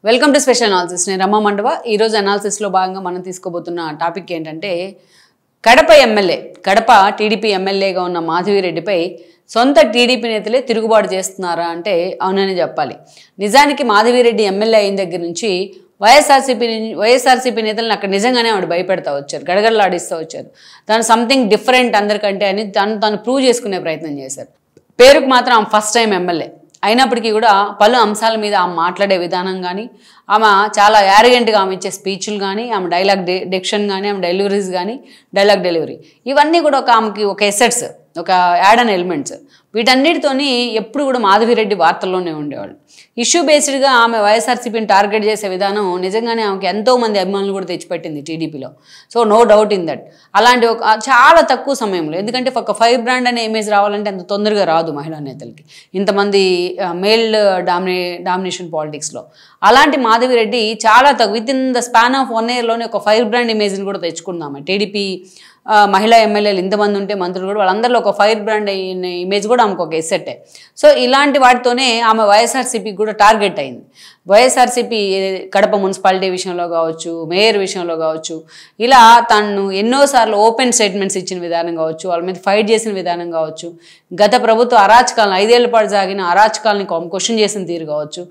Welcome to special analysis. నేను రమ్మ మండవ. ఈరోజు అనాలిసిస్లో భాగంగా మనం తీసుకోబోతున్న టాపిక్ ఏంటంటే కడప ఎమ్మెల్యే, కడప టీడీపీ ఎమ్మెల్యేగా ఉన్న మాధవిరెడ్డిపై సొంత టీడీపీ నేతలే తిరుగుబాటు చేస్తున్నారా అంటే అవునని చెప్పాలి. నిజానికి మాధవిరెడ్డి ఎమ్మెల్యే అయిన దగ్గర నుంచి వైఎస్ఆర్సీపీ నేతలను అక్కడ నిజంగానే ఆవిడ భయపెడతా వచ్చారు, గడగడలాడిస్తూ వచ్చారు. తను సంథింగ్ డిఫరెంట్ అందరికంటే అని తను ప్రూవ్ చేసుకునే ప్రయత్నం చేశారు. పేరుకు మాత్రం ఆమె ఫస్ట్ టైం ఎమ్మెల్యే అయినప్పటికీ కూడా పలు అంశాల మీద ఆమె మాట్లాడే విధానం కానీ, ఆమె చాలా యారగెంట్గా ఆమె ఇచ్చే స్పీచ్లు కానీ, ఆమె డైలాగ్ డిక్షన్ కానీ, ఆమె డెలివరీస్ కానీ, డైలాగ్ డెలివరీ ఇవన్నీ కూడా ఆమెకి ఒక ఎసెట్స్, ఒక యాడ్ అండ్ ఎలిమెంట్స్. వీటన్నిటితోని ఎప్పుడు కూడా మాధవిరెడ్డి వార్తల్లోనే ఉండేవాళ్ళు. ఇష్యూ బేస్డ్గా ఆమె వైఎస్ఆర్సీపీని టార్గెట్ చేసే విధానం నిజంగానే ఆమెకి ఎంతోమంది అభిమానులు కూడా తెచ్చిపెట్టింది టీడీపీలో. So no doubt in that. అలాంటి ఒక చాలా తక్కువ సమయంలో, ఎందుకంటే ఒక ఫైర్ బ్రాండ్ అనే ఇమేజ్ రావాలంటే అంత తొందరగా రాదు మహిళా నేతలకి, ఇంతమంది మేల్ డామినేషన్ పాలిటిక్స్లో. అలాంటి మాధవిరెడ్డి చాలా తక్కువ, with in the span of 1 yearలోనే ఒక ఫైర్ బ్రాండ్ ఇమేజ్ని కూడా తెచ్చుకుందాం. టీడీపీ మహిళా ఎమ్మెల్యేలు ఇంతమంది ఉంటే మంత్రులు కూడా వాళ్ళందరిలో ఒక ఫైర్ బ్రాండ్ ఇమేజ్ కూడా ఆమెకు ఒక ఎసెట్టే. సో ఇలాంటి వాటితోనే ఆమె వైఎస్ఆర్సీపీకి కూడా టార్గెట్ అయింది. వైఎస్ఆర్సీపీ కడప మున్సిపాలిటీ విషయంలో కావచ్చు, మేయర్ విషయంలో కావచ్చు, ఇలా తను ఎన్నోసార్లు ఓపెన్ స్టేట్మెంట్స్ ఇచ్చిన విధానం కావచ్చు, వాళ్ళ మీద ఫైట్ చేసిన విధానం కావచ్చు, గత ప్రభుత్వ అరాచకాలను 5 ఏళ్ల పాటు సాగిన అరాచకాలని క్వశ్చన్ చేసిన తీరు కావచ్చు,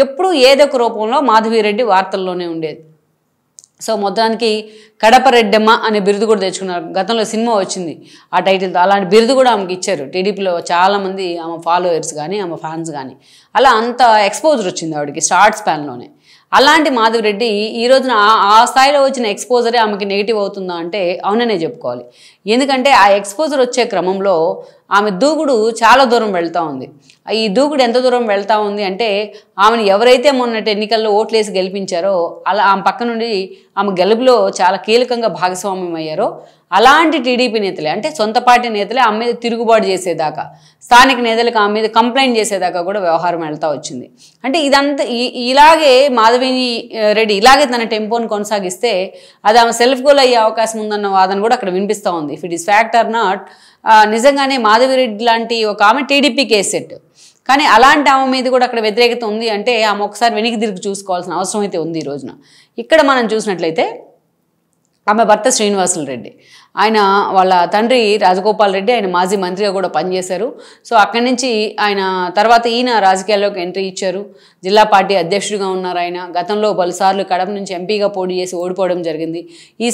ఎప్పుడూ ఏదో ఒక రూపంలో మాధవిరెడ్డి వార్తల్లోనే ఉండేది. సో మొత్తానికి కడప రెడ్డమ్మ అనే బిరుదు కూడా తెచ్చుకున్నారు. గతంలో సినిమా వచ్చింది ఆ టైటిల్తో. అలాంటి బిరుదు కూడా ఆమెకి ఇచ్చారు. టీడీపీలో చాలామంది ఆమె ఫాలోవర్స్ కానీ, ఆమె ఫ్యాన్స్ కానీ, అలా అంత ఎక్స్పోజర్ వచ్చింది ఆవిడకి షార్ట్ స్పాన్లోనే. అలాంటి మాధవిరెడ్డి ఈ రోజున ఆ స్థాయిలో వచ్చిన ఎక్స్పోజరే ఆమెకి నెగిటివ్ అవుతుందా అంటే అవుననే చెప్పుకోవాలి. ఎందుకంటే ఆ ఎక్స్పోజర్ వచ్చే క్రమంలో ఆమె దూకుడు చాలా దూరం వెళ్తూ ఉంది. ఈ దూకుడు ఎంత దూరం వెళ్తూ ఉంది అంటే, ఆమెను ఎవరైతే మొన్నటి ఎన్నికల్లో ఓట్లేసి గెలిపించారో అలా ఆమె పక్క నుండి ఆమె గెలుపులో చాలా కీలకంగా భాగస్వామ్యం అయ్యారో అలాంటి టీడీపీ నేతలే, అంటే సొంత పార్టీ నేతలే ఆమె మీద తిరుగుబాటు చేసేదాకా, స్థానిక నేతలకు ఆమె మీద కంప్లైంట్ చేసేదాకా కూడా వ్యవహారం వెళ్తూ వచ్చింది. అంటే ఇదంతా ఇలాగే మాధవిరెడ్డి ఇలాగే తన టెంపోని కొనసాగిస్తే అది ఆమె సెల్ఫ్ గోల్ అయ్యే అవకాశం ఉందన్న వాదన కూడా అక్కడ వినిపిస్తూ ఉంది. If it is fact are not, నిజంగానే మాధవిరెడ్డి లాంటి ఒక ఆమె టీడీపీ కేసెట్, కానీ అలాంటి ఆమె మీద కూడా అక్కడ వ్యతిరేకత ఉంది అంటే ఆమె ఒకసారి వెనక్కి తిరిగి చూసుకోవాల్సిన అవసరం అయితే ఉంది ఈ రోజున. ఇక్కడ మనం చూసినట్లయితే ఆమె భర్త శ్రీనివాసులు రెడ్డి, ఆయన వాళ్ళ తండ్రి రాజగోపాల్ రెడ్డి, ఆయన మాజీ మంత్రిగా కూడా పనిచేశారు. సో అక్కడి నుంచి ఆయన తర్వాత ఈయన రాజకీయాల్లోకి ఎంట్రీ ఇచ్చారు. జిల్లా పార్టీ అధ్యక్షుడిగా ఉన్నారు ఆయన. గతంలో పలుసార్లు కడప నుంచి ఎంపీగా పోటీ చేసి ఓడిపోవడం జరిగింది. ఈ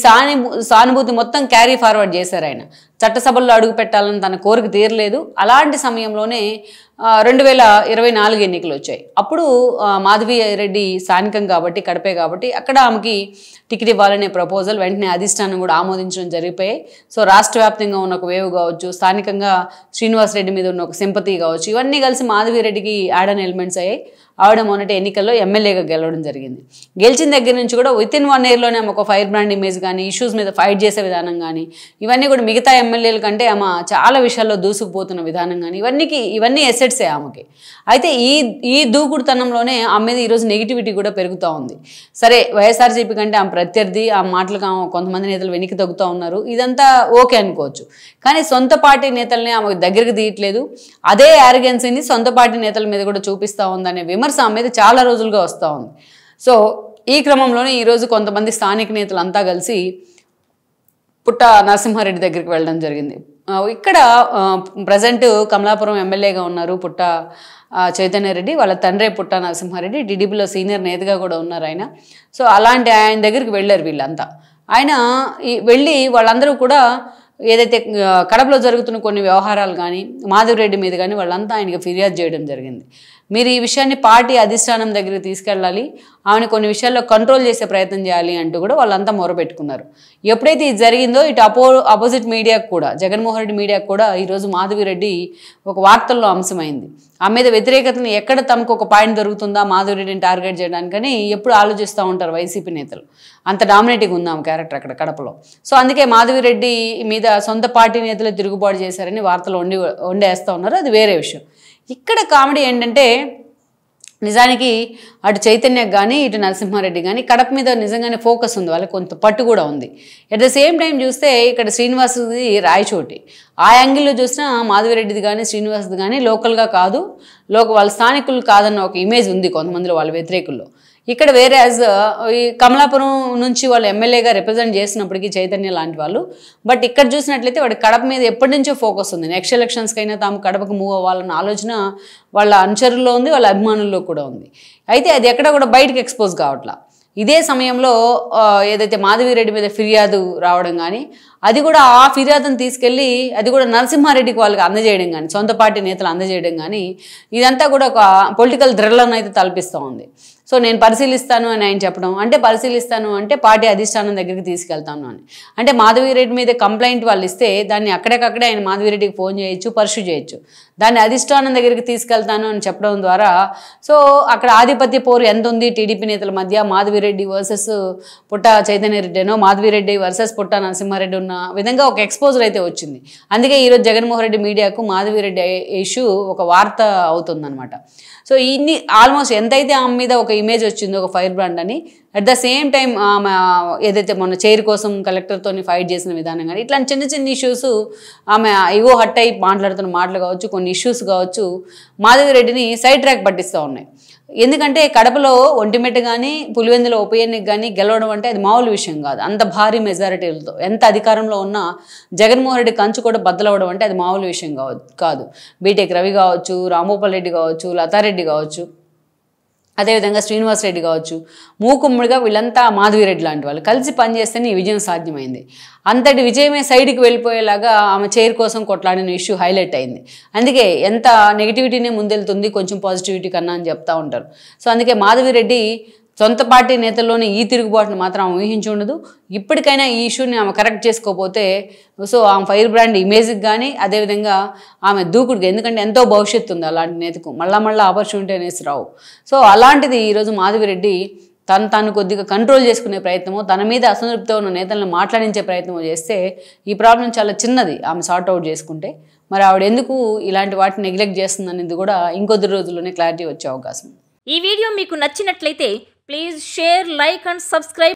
సానుభూతి మొత్తం క్యారీ ఫార్వర్డ్ చేశారు ఆయన. చట్టసభల్లో అడుగు పెట్టాలని తన కోరిక తీరలేదు. అలాంటి సమయంలోనే 2024 ఎన్నికలు వచ్చాయి. అప్పుడు మాధవిరెడ్డి స్థానికం కాబట్టి, కడపే కాబట్టి అక్కడ ఆమెకి టికెట్ ఇవ్వాలనే ప్రపోజల్ వెంటనే అధిష్టానం కూడా ఆమోదించడం జరిగిపోయాయి. సో రాష్ట్ర వ్యాప్తంగా ఉన్న ఒక వేవ్ కావచ్చు, స్థానికంగా శ్రీనివాసరెడ్డి మీద ఉన్న ఒక సింపతి కావచ్చు, ఇవన్నీ కలిసి మాధవిరెడ్డికి యాడ్ అండ్ ఎలిమెంట్స్ అయ్యాయి. ఆవిడ మొన్నటి ఎన్నికల్లో ఎమ్మెల్యేగా గెలవడం జరిగింది. గెలిచిన దగ్గర నుంచి కూడా విత్ ఇన్ 1 yearలోనే ఆమె ఒక ఫైర్ బ్రాండ్ ఇమేజ్ కానీ, ఇష్యూస్ మీద ఫైట్ చేసే విధానం కానీ, ఇవన్నీ కూడా మిగతా ఎమ్మెల్యేల కంటే ఆమె చాలా విషయాల్లో దూసుకుపోతున్న విధానం కానీ, ఇవన్నీ ఎసెట్సే ఆమెకి. అయితే ఈ దూకుడుతనంలోనే ఆమె మీద ఈరోజు నెగిటివిటీ కూడా పెరుగుతూ ఉంది. సరే, వైఎస్ఆర్సీపీ కంటే ఆమె ప్రత్యర్థి, ఆ మాటలకు ఆమె కొంతమంది నేతలు వెనక్కి తగ్గుతూ ఉన్నారు, ఇదంతా ఓకే అనుకోవచ్చు. కానీ సొంత పార్టీ నేతల్ని ఆమెకు దగ్గరికి తీయట్లేదు. అదే యారగెన్సీని సొంత పార్టీ నేతల మీద కూడా చూపిస్తూ ఉందనే విమర్శ ఆమె మీద చాలా రోజులుగా వస్తూ ఉంది. సో ఈ క్రమంలోనే ఈరోజు కొంతమంది స్థానిక నేతలు అంతా కలిసి పుట్ట నరసింహారెడ్డి దగ్గరికి వెళ్ళడం జరిగింది. ఇక్కడ ప్రజెంట్ కమలాపురం ఎమ్మెల్యేగా ఉన్నారు పుట్ట చైతన్యరెడ్డి, వాళ్ళ తండ్రే పుట్ట నరసింహారెడ్డి, టీడీపీలో సీనియర్ నేతగా కూడా ఉన్నారు ఆయన. సో అలాంటి ఆయన దగ్గరికి వెళ్ళారు వీళ్ళంతా. ఆయన వెళ్ళి వాళ్ళందరూ కూడా ఏదైతే కడపలో జరుగుతున్న కొన్ని వ్యవహారాలు కానీ, మాధవిరెడ్డి మీద కానీ వాళ్ళంతా ఆయనకి ఫిర్యాదు చేయడం జరిగింది. మీరు ఈ విషయాన్ని పార్టీ అధిష్టానం దగ్గరికి తీసుకెళ్ళాలి, ఆమెను కొన్ని విషయాల్లో కంట్రోల్ చేసే ప్రయత్నం చేయాలి అంటూ కూడా వాళ్ళంతా మొరపెట్టుకున్నారు. ఎప్పుడైతే ఇది జరిగిందో ఇటు అపోజిట్ మీడియాకు కూడా, జగన్మోహన్ రెడ్డి మీడియాకు కూడా ఈరోజు మాధవిరెడ్డి ఒక వార్తల్లో అంశమైంది. ఆమె మీద వ్యతిరేకతను ఎక్కడ తమకు ఒక పాయింట్ దొరుకుతుందా మాధవిరెడ్డిని టార్గెట్ చేయడానికని ఎప్పుడు ఆలోచిస్తూ ఉంటారు వైసీపీ నేతలు. అంత డామినేటింగ్ ఉంది ఆమె క్యారెక్టర్ అక్కడ కడపలో. సో అందుకే మాధవిరెడ్డి మీద సొంత పార్టీ నేతలు తిరుగుబాటు చేశారని వార్తలు వండేస్తూ ఉన్నారు, అది వేరే విషయం. ఇక్కడ కామెడీ ఏంటంటే, నిజానికి అటు చైతన్యకు కానీ, ఇటు నరసింహారెడ్డి కానీ కడప మీద నిజంగానే ఫోకస్ ఉంది, వాళ్ళకి కొంత పట్టు కూడా ఉంది. అట్ ద సేమ్ టైం చూస్తే ఇక్కడ శ్రీనివాసుది రాయచోటి, ఆ యాంగిల్లో చూసినా మాధవిరెడ్డిది కానీ శ్రీనివాసుది కానీ లోకల్గా కాదు, వాళ్ళ స్థానికులు కాదన్న ఒక ఇమేజ్ ఉంది కొంతమందిలో, వాళ్ళ వ్యతిరేకుల్లో. ఇక్కడ వేరే ఈ కమలాపురం నుంచి వాళ్ళు ఎమ్మెల్యేగా రిప్రజెంట్ చేసినప్పటికీ చైతన్య లాంటి వాళ్ళు, బట్ ఇక్కడ చూసినట్లయితే వాడి కడప మీద ఎప్పటి నుంచో ఫోకస్ ఉంది. నెక్స్ట్ ఎలక్షన్స్కైనా తాము కడపకు మూవ్ అవ్వాలన్న ఆలోచన వాళ్ళ అనుచరుల్లో ఉంది, వాళ్ళ అభిమానుల్లో కూడా ఉంది. అయితే అది ఎక్కడ కూడా బయటకు ఎక్స్పోజ్ కావట్లా. ఇదే సమయంలో ఏదైతే మాధవిరెడ్డి మీద ఫిర్యాదు రావడం కానీ, అది కూడా ఆ ఫిర్యాదును తీసుకెళ్ళి అది కూడా నరసింహారెడ్డికి వాళ్ళకి అందజేయడం కానీ, సొంత పార్టీ నేతలు అందజేయడం కానీ, ఇదంతా కూడా ఒక పొలిటికల్ థ్రిల్లర్ను అయితే తలపిస్తూ ఉంది. సో నేను పరిశీలిస్తాను అని ఆయన చెప్పడం, అంటే పరిశీలిస్తాను అంటే పార్టీ అధిష్టానం దగ్గరికి తీసుకెళ్తాను అని. అంటే మాధవిరెడ్డి మీద కంప్లైంట్ వాళ్ళు ఇస్తే దాన్ని అక్కడికక్కడే ఆయన మాధవిరెడ్డికి ఫోన్ చేయొచ్చు, పర్సూ చేయొచ్చు. దాన్ని అధిష్టానం దగ్గరికి తీసుకెళ్తాను అని చెప్పడం ద్వారా సో అక్కడ ఆధిపత్య పోరు ఎంత ఉంది టీడీపీ నేతల మధ్య, మాధవిరెడ్డి వర్సెస్ పుట్ట చైతన్యరెడ్డినో, మాధవిరెడ్డి వర్సెస్ పుట్ట నరసింహారెడ్డి ఉన్న విధంగా ఒక ఎక్స్పోజర్ అయితే వచ్చింది. అందుకే ఈరోజు జగన్మోహన్ రెడ్డి మీడియాకు మాధవిరెడ్డి ఇష్యూ ఒక వార్త అవుతుందన్నమాట. సో ఇన్ని ఆల్మోస్ట్ ఎంతైతే ఆమె మీద ఒక ఇమేజ్ వచ్చిందో ఒక ఫైర్ బ్రాండ్ అని, అట్ ద సేమ్ టైం ఆమె ఏదైతే మొన్న చైర్ కోసం కలెక్టర్తో ఫైట్ చేసిన విధానం కానీ, ఇట్లాంటి చిన్న చిన్న ఇష్యూస్, ఆమె ఇగో హట్ అయి మాట్లాడుతున్న మాటలు కావచ్చు, కొన్ని ఇష్యూస్ కావచ్చు, మాధవిరెడ్డిని సైడ్ ట్రాక్ పట్టిస్తూ ఉన్నాయి. ఎందుకంటే కడపలో ఒంటిమిట్ట కానీ పులివెందుల ఉప ఎన్నిక కానీ గెలవడం అంటే అది మామూలు విషయం కాదు. అంత భారీ మెజారిటీలతో ఎంత అధికారంలో ఉన్నా జగన్మోహన్ రెడ్డి కంచు కూడా బద్దలవడం అంటే అది మామూలు విషయం కాదు. బీటెక్ రవి కావచ్చు, రాంభూపాల్ రెడ్డి కావచ్చు, లతారెడ్డి కావచ్చు, అదేవిధంగా శ్రీనివాస్ రెడ్డి కావచ్చు, మూకుమ్ముడిగా వీళ్ళంతా మాధవిరెడ్డి లాంటి వాళ్ళు కలిసి పనిచేస్తేనే ఈ విజయం సాధ్యమైంది. అంతటి విజయమే సైడ్కి వెళ్ళిపోయేలాగా ఆమె చైర్ కోసం కొట్లాడిన ఇష్యూ హైలైట్ అయింది. అందుకే ఎంత నెగిటివిటీనే ముందెళ్తుంది కొంచెం పాజిటివిటీ కన్నా అని చెప్తా ఉంటారు. సో అందుకే మాధవిరెడ్డి సొంత పార్టీ నేతల్లోనే ఈ తిరుగుబాటును మాత్రం ఆమె ఊహించి ఉండదు. ఇప్పటికైనా ఈ ఇష్యూని ఆమె కరెక్ట్ చేసుకోకపోతే సో ఆమె ఫైర్ బ్రాండ్ ఇమేజ్కి కానీ, అదేవిధంగా ఆమె దూకుడుకి, ఎందుకంటే ఎంతో భవిష్యత్తు ఉంది అలాంటి నేతకు, మళ్ళా ఆపర్చునిటీ అనేసి రావు. సో అలాంటిది ఈరోజు మాధవిరెడ్డి తాను కొద్దిగా కంట్రోల్ చేసుకునే ప్రయత్నమో, తన మీద అసంతృప్తితో ఉన్న నేతలను మాట్లాడించే ప్రయత్నమో చేస్తే ఈ ప్రాబ్లం చాలా చిన్నది ఆమె సార్ట్అవుట్ చేసుకుంటే. మరి ఆవిడ ఎందుకు ఇలాంటి వాటిని నెగ్లెక్ట్ చేస్తుందనేది కూడా ఇంకొద్ది రోజుల్లోనే క్లారిటీ వచ్చే అవకాశం. ఈ వీడియో మీకు నచ్చినట్లయితే please share, like and subscribe.